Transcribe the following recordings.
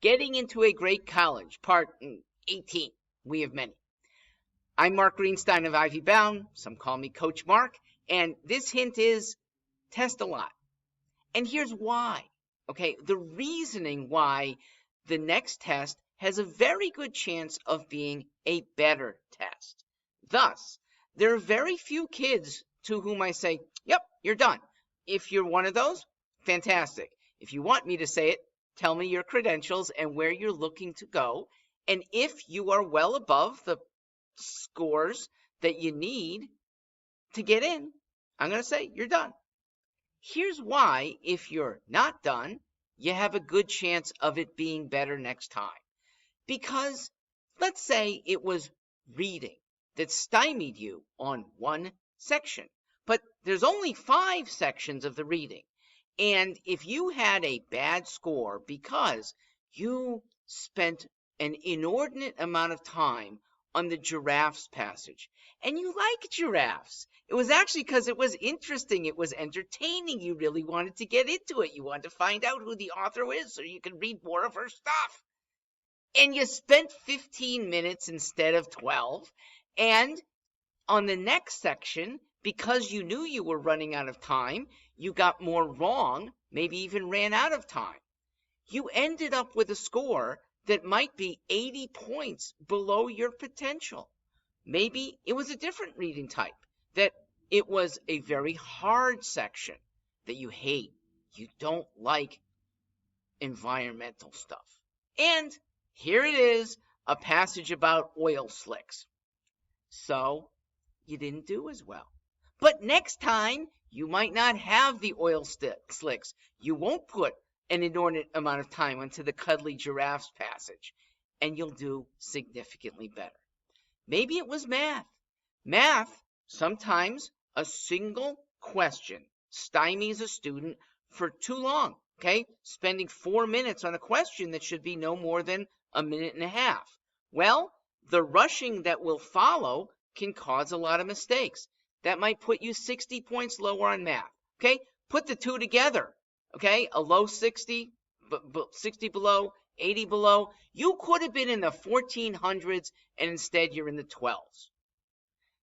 Getting into a great college, part 18. We have many. I'm Mark Greenstein of Ivy Bound. Some call me Coach Mark. And this hint is test a lot. And here's why. Okay, the reasoning why the next test has a very good chance of being a better test. Thus, there are very few kids to whom I say, yep, you're done. If you're one of those, fantastic. If you want me to say it, tell me your credentials and where you're looking to go. And if you are well above the scores that you need to get in, I'm going to say you're done. Here's why, if you're not done, you have a good chance of it being better next time. Because let's say it was reading that stymied you on one section, but there's only 5 sections of the reading. And if you had a bad score because you spent an inordinate amount of time on the giraffes passage, and you like giraffes, it was actually because it was interesting, it was entertaining, you really wanted to get into it, you wanted to find out who the author is so you could read more of her stuff. And you spent 15 minutes instead of 12, and on the next section, because you knew you were running out of time, you got more wrong, maybe even ran out of time. You ended up with a score that might be 80 points below your potential. Maybe it was a different reading type, that it was a very hard section that you hate. You don't like environmental stuff. And here it is, a passage about oil slicks. So you didn't do as well. But next time, you might not have the oil slicks. You won't put an inordinate amount of time into the cuddly giraffes passage, and you'll do significantly better. Maybe it was math. Math, sometimes a single question stymies a student for too long, okay? Spending 4 minutes on a question that should be no more than a minute and a half. Well, the rushing that will follow can cause a lot of mistakes. That might put you 60 points lower on math, okay? Put the two together, okay? A low 60, 60 below, 80 below. You could have been in the 1400s, and instead you're in the 12s.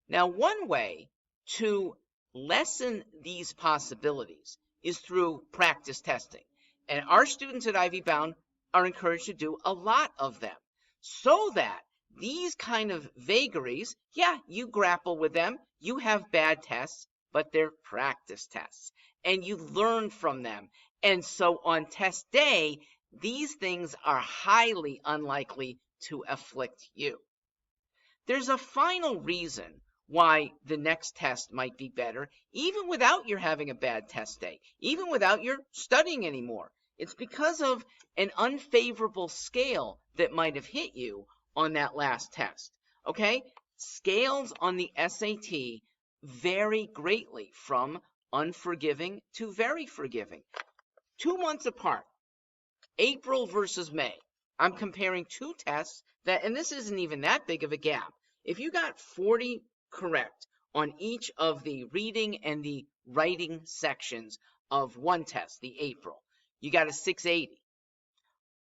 Now, one way to lessen these possibilities is through practice testing. And our students at Ivy Bound are encouraged to do a lot of them so that these kind of vagaries, yeah, you grapple with them. You have bad tests, but they're practice tests, and you learn from them. And so on test day, these things are highly unlikely to afflict you. There's a final reason why the next test might be better, even without your having a bad test day, even without your studying anymore. It's because of an unfavorable scale that might have hit you on that last test, okay? Scales on the SAT vary greatly from unforgiving to very forgiving. 2 months apart, April versus May. I'm comparing 2 tests that, and this isn't even that big of a gap. If you got 40 correct on each of the reading and the writing sections of one test, the April, you got a 680.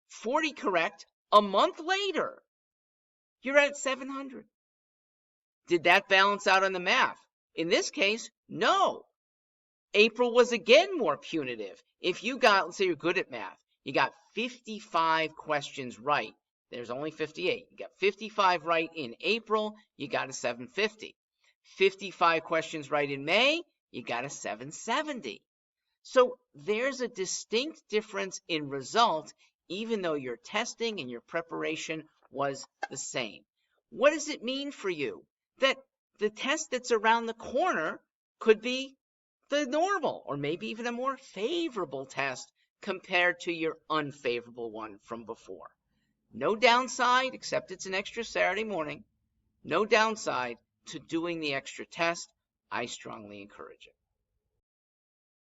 40 correct, a month later, you're at 700. Did that balance out on the math? In this case, no. April was again more punitive. If you got, let's say you're good at math, you got 55 questions right. There's only 58. You got 55 right in April, you got a 750. 55 questions right in May, you got a 770. So there's a distinct difference in result, even though your testing and your preparation was the same. What does it mean for you? That the test that's around the corner could be the normal, or maybe even a more favorable test compared to your unfavorable one from before. No downside, except it's an extra Saturday morning. No downside to doing the extra test. I strongly encourage it.